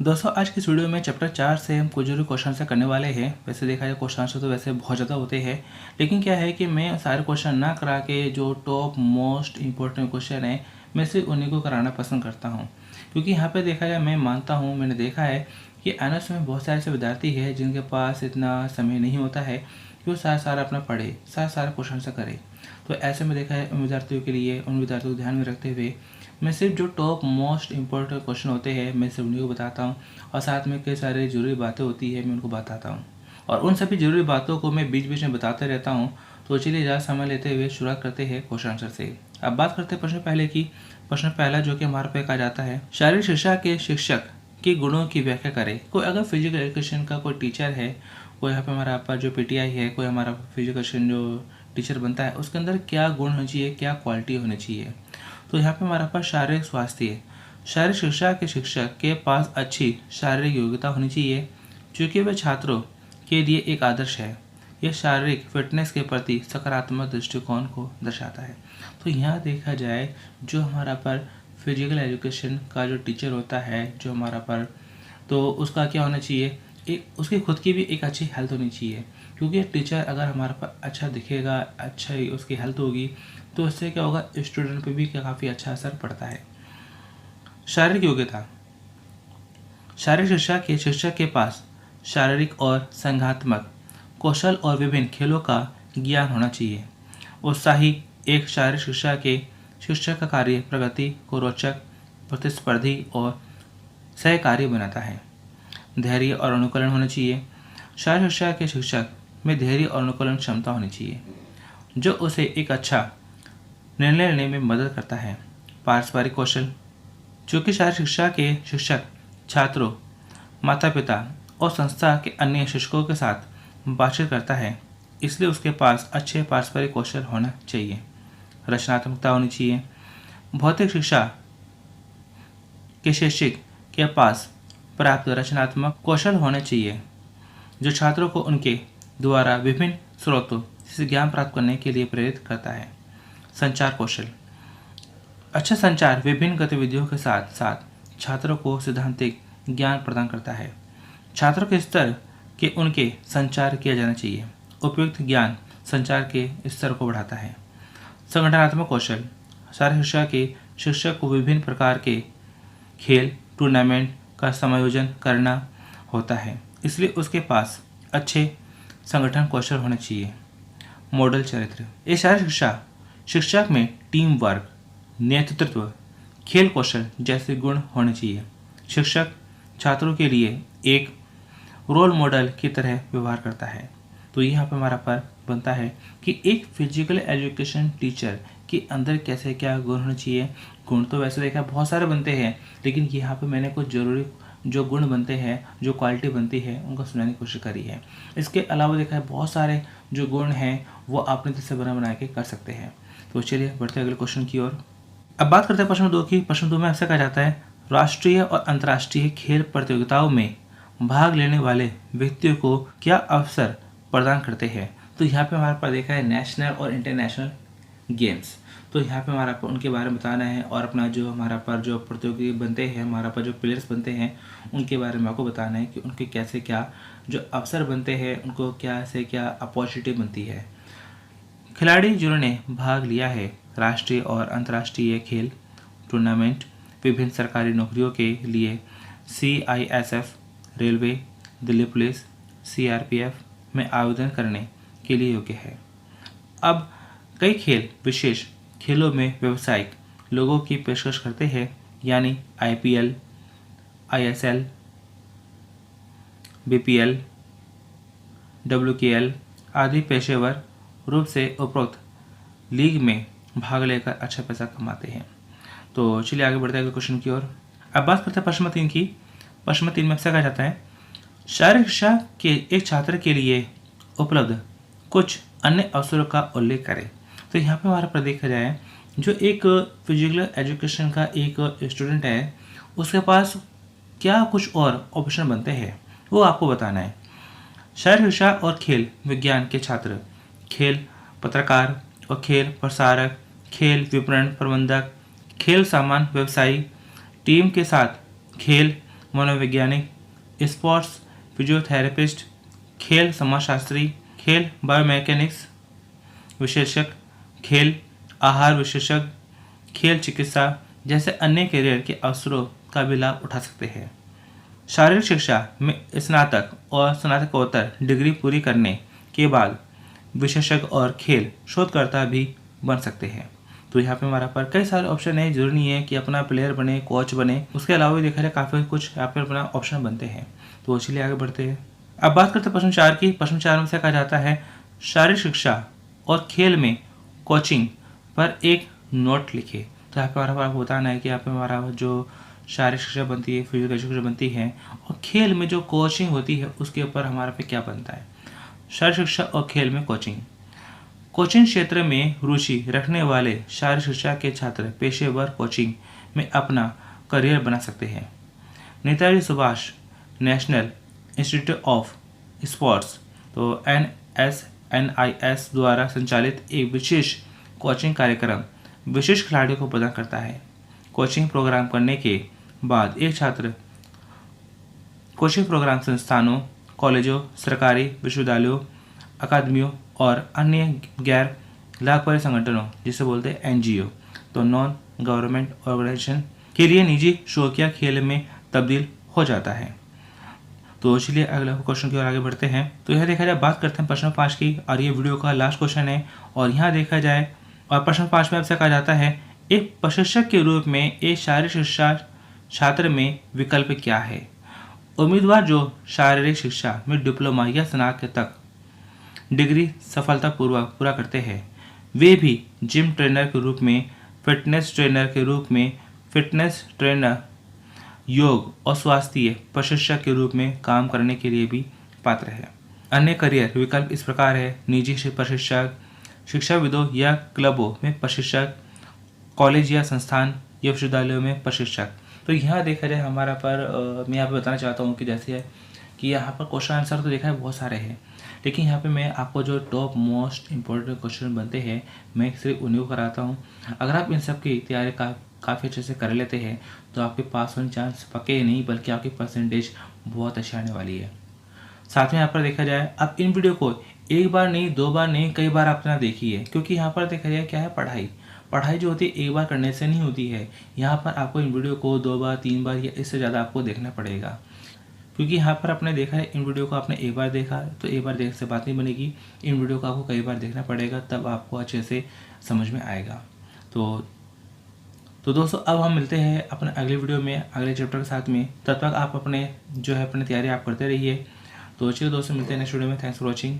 दोस्तों आज की इस वीडियो में चैप्टर 4 से हम कुछ जरूरी क्वेश्चन से करने वाले हैं। वैसे देखा जाए क्वेश्चन आंसर तो वैसे बहुत ज़्यादा होते हैं, लेकिन क्या है कि मैं सारे क्वेश्चन ना करा के जो टॉप मोस्ट इंपॉर्टेंट क्वेश्चन है मैं सिर्फ उन्हीं को कराना पसंद करता हूँ। क्योंकि यहाँ पे देखा जाए मैं मानता हूँ, मैंने देखा है कि एनएस में बहुत सारे ऐसे विद्यार्थी हैं जिनके पास इतना समय नहीं होता है कि वो सारा अपना पढ़े, सारा क्वेश्चन से करे। तो ऐसे में देखा है उन विद्यार्थियों के लिए, उन विद्यार्थियों को ध्यान में रखते हुए मैं सिर्फ जो टॉप मोस्ट इम्पोर्टेंट क्वेश्चन होते हैं मैं सिर्फ उन्हीं को बताता हूँ, और साथ में कई सारे ज़रूरी बातें होती है मैं उनको बताता हूँ, और उन सभी ज़रूरी बातों को मैं बीच बीच में बताते रहता हूँ। तो चलिए ज़्यादा समय लेते हुए शुरुआत करते हैं क्वेश्चन आंसर से। अब बात करते हैं प्रश्न पहले की। प्रश्न पहला जो कि हमारे पे कहा जाता है, शारीरिक शिक्षा के शिक्षक के गुणों की व्याख्या करें। कोई अगर फिजिकल एजुकेशन का कोई टीचर है, कोई यहाँ पे हमारा आपका जो पीटीआई है, कोई हमारा फिजिकल एजुकेशन जो टीचर बनता है उसके अंदर क्या गुण होना चाहिए, क्या क्वालिटी होनी चाहिए। तो यहाँ पे हमारे पास शारीरिक स्वास्थ्य है। शारीरिक शिक्षा के शिक्षक के पास अच्छी शारीरिक योग्यता होनी चाहिए, क्योंकि वह छात्रों के लिए एक आदर्श है। यह शारीरिक फिटनेस के प्रति सकारात्मक दृष्टिकोण को दर्शाता है। तो यहाँ देखा जाए जो हमारा पर फिजिकल एजुकेशन का जो टीचर होता है, जो हमारा पर, तो उसका क्या होना चाहिए, एक उसकी खुद की भी एक अच्छी हेल्थ होनी चाहिए। क्योंकि टीचर अगर हमारे पर अच्छा दिखेगा, अच्छा ही उसकी हेल्थ होगी, तो इससे क्या होगा, स्टूडेंट पे भी काफ़ी अच्छा असर पड़ता है। शारीरिक योग्यता। शारीरिक शिक्षा के शिक्षक के पास शारीरिक और संज्ञानात्मक कौशल और विभिन्न खेलों का ज्ञान होना चाहिए। उत्साही एक शारीरिक शिक्षा के शिक्षक का कार्य प्रगति को रोचक, प्रतिस्पर्धी और सहकारी बनाता है। धैर्य और अनुकूलन होना चाहिए। शारीरिक शिक्षा के शिक्षक में धैर्य और अनुकूलन क्षमता होनी चाहिए, जो उसे एक अच्छा निर्णय लेने में मदद करता है। पारस्परिक कौशल। चूँकि शारीरिक शिक्षा के शिक्षक छात्रों, माता पिता और संस्था के अन्य शिक्षकों के साथ बातचीत करता है, इसलिए उसके पास अच्छे पारस्परिक कौशल होना चाहिए। रचनात्मकता होनी चाहिए। भौतिक शिक्षा के शिक्षक के पास प्राप्त रचनात्मक कौशल होने चाहिए, जो छात्रों को उनके द्वारा विभिन्न स्रोतों से ज्ञान प्राप्त करने के लिए प्रेरित करता है। संचार कौशल। अच्छा संचार विभिन्न गतिविधियों के साथ साथ छात्रों को सैद्धांतिक ज्ञान प्रदान करता है। छात्रों के स्तर के उनके संचार किया जाना चाहिए। उपयुक्त ज्ञान संचार के स्तर को बढ़ाता है। संगठनात्मक कौशल। शारीरिक शिक्षा के शिक्षक को विभिन्न प्रकार के खेल टूर्नामेंट का समायोजन करना होता है, इसलिए उसके पास अच्छे संगठन कौशल होने चाहिए। मॉडल चरित्र। ये शारीरिक शिक्षा शिक्षक में टीम वर्क, नेतृत्व, खेल कौशल जैसे गुण होने चाहिए। शिक्षक छात्रों के लिए एक रोल मॉडल की तरह व्यवहार करता है। तो यहाँ पर हमारा पर बनता है कि एक फिजिकल एजुकेशन टीचर के अंदर कैसे क्या गुण होने चाहिए। गुण तो वैसे देखा बहुत सारे बनते हैं, लेकिन यहाँ पे मैंने कुछ जरूरी जो गुण बनते हैं, जो क्वालिटी बनती है, उनका सुनाने की कोशिश करी है। इसके अलावा देखा है बहुत सारे जो गुण हैं वो आप अपने से बना के कर सकते हैं। तो चलिए बढ़ते हैं अगले क्वेश्चन की ओर। अब बात करते हैं प्रश्न 2 की। प्रश्न 2 में ऐसा कहा जाता है, राष्ट्रीय और अंतर्राष्ट्रीय खेल प्रतियोगिताओं में भाग लेने वाले व्यक्तियों को क्या अवसर प्रदान करते हैं। तो यहाँ पे हमारे पास देखा है नेशनल और इंटरनेशनल गेम्स। तो यहाँ पे हमारा उनके बारे में बताना है, और अपना जो हमारा पर जो प्रतियोगी बनते हैं, हमारा पर जो प्लेयर्स बनते हैं, उनके बारे में आपको बताना है कि उनके कैसे क्या जो अवसर बनते हैं, उनको क्या से क्या अपॉर्चुनिटी बनती है। खिलाड़ी जिन्होंने भाग लिया है राष्ट्रीय और अंतर्राष्ट्रीय खेल टूर्नामेंट, विभिन्न सरकारी नौकरियों के लिए CISF, railway, Delhi police, CRPF में आवेदन करने के लिए योग्य है। अब कई खेल विशेष खेलों में व्यावसायिक लोगों की पेशकश करते हैं, यानी IPL, ISL, BPL, WKL आदि पेशेवर रूप से उपरोक्त लीग में भाग लेकर अच्छा पैसा कमाते हैं। तो चलिए आगे बढ़ते हैं क्वेश्चन की ओर। अब बात करते हैं प्रश्न 3 की। प्रश्न 3 में ऐसा कहा जाता है, शारीरिक शिक्षा के एक छात्र के लिए उपलब्ध कुछ अन्य अवसरों का उल्लेख करें। तो यहाँ पे हमारा पर देखा जाए जो एक फिजिकल एजुकेशन का एक स्टूडेंट है, उसके पास क्या कुछ और ऑप्शन बनते हैं वो आपको बताना है। शारीरिक शिक्षा और खेल विज्ञान के छात्र खेल पत्रकार और खेल प्रसारक, खेल विपणन प्रबंधक, खेल सामान व्यवसायी, टीम के साथ खेल मनोवैज्ञानिक, स्पोर्ट्स फिजियोथेरेपिस्ट, खेल समाजशास्त्री, खेल बायोमैकेनिक्स विशेषज्ञ, खेल आहार विशेषज्ञ, खेल चिकित्सा जैसे अन्य करियर के अवसरों का भी लाभ उठा सकते हैं। शारीरिक शिक्षा में स्नातक और स्नातकोत्तर डिग्री पूरी करने के बाद विशेषज्ञ और खेल शोधकर्ता भी बन सकते हैं। तो यहाँ पे हमारा पर कई सारे ऑप्शन है, जरूरी नहीं है कि अपना प्लेयर बने, कोच बने, उसके अलावा भी देखा जाए काफ़ी कुछ यहाँ पे अपना ऑप्शन बनते हैं। तो चलिए आगे बढ़ते हैं। अब बात करते हैं प्रश्न 4 की। प्रश्न 4 में से कहा जाता है शारीरिक शिक्षा और खेल में कोचिंग पर एक नोट लिखे। तो यहाँ पे हमारा बताना है कि यहाँ पे हमारा जो शारीरिक शिक्षा बनती है, फिजिकल शिक्षा बनती है, और खेल में जो कोचिंग होती है उसके ऊपर हमारा पे क्या बनता है। शारीरिक शिक्षा और खेल में कोचिंग। कोचिंग क्षेत्र में रुचि रखने वाले शारीरिक शिक्षा के छात्र पेशेवर कोचिंग में अपना करियर बना सकते हैं। Netaji Subhash national institute of sports तो NSNIS द्वारा संचालित एक विशेष कोचिंग कार्यक्रम विशेष खिलाड़ियों को प्रदान करता है। कोचिंग प्रोग्राम करने के बाद एक छात्र कोचिंग प्रोग्राम संस्थानों, कॉलेजों, सरकारी विश्वविद्यालयों, अकादमियों और अन्य गैर लाभकारी संगठनों जिसे बोलते हैं NGO तो नॉन गवर्नमेंट ऑर्गेनाइजेशन के लिए निजी शौकिया खेल में तब्दील हो जाता है। तो चलिए अगले क्वेश्चन की ओर आगे बढ़ते हैं। तो यह देखा जाए बात करते हैं प्रश्न 5 की, और ये वीडियो का लास्ट क्वेश्चन है। और यहाँ देखा जाए और प्रश्न 5 में आपसे कहा जाता है एक प्रशिक्षक के रूप में एक शारीरिक शिक्षा छात्र में विकल्प क्या है। उम्मीदवार जो शारीरिक शिक्षा में डिप्लोमा या स्नातक तक डिग्री सफलतापूर्वक पूरा करते हैं वे भी जिम ट्रेनर के रूप में, फिटनेस ट्रेनर के रूप में, फिटनेस ट्रेनर, योग और स्वास्थ्य प्रशिक्षक के रूप में काम करने के लिए भी पात्र है। अन्य करियर विकल्प इस प्रकार है: निजी प्रशिक्षक, शिक्षाविदों या क्लबों में प्रशिक्षक, कॉलेज या संस्थान या विश्वविद्यालयों में प्रशिक्षक। तो यहाँ देखा जाए हमारा पर मैं यहाँ पे बताना चाहता हूँ कि जैसे है कि यहाँ पर क्वेश्चन आंसर तो देखा है बहुत सारे हैं, लेकिन यहाँ पे मैं आपको जो टॉप मोस्ट इम्पोर्टेंट क्वेश्चन बनते हैं मैं सिर्फ उन्हीं को कराता हूँ। अगर आप इन सब की तैयारी काफ़ी अच्छे से कर लेते हैं तो आपके पास होने चांस पक्के नहीं बल्कि आपकी परसेंटेज बहुत अच्छी आने वाली है। साथ में यहाँ पर देखा जाए आप इन वीडियो को एक बार नहीं, 2 बार नहीं, कई बार अपना देखिए, क्योंकि यहाँ पर देखा जाए क्या है, पढ़ाई जो होती है एक बार करने से नहीं होती है। यहाँ पर आपको इन वीडियो को 2 बार 3 बार या इससे ज़्यादा आपको देखना पड़ेगा, क्योंकि यहाँ पर आपने देखा है इन वीडियो को आपने एक बार देखा तो एक बार देखने से बात नहीं बनेगी। इन वीडियो को आपको कई बार देखना पड़ेगा, तब आपको अच्छे से समझ में आएगा। तो दोस्तों अब हम मिलते हैं अपने अगले वीडियो में अगले चैप्टर के साथ में। तब तक आप अपने जो है अपनी तैयारी आप करते रहिए। तो चलिए दोस्तों मिलते हैं नेक्स्ट वीडियो में। Thanks for watching.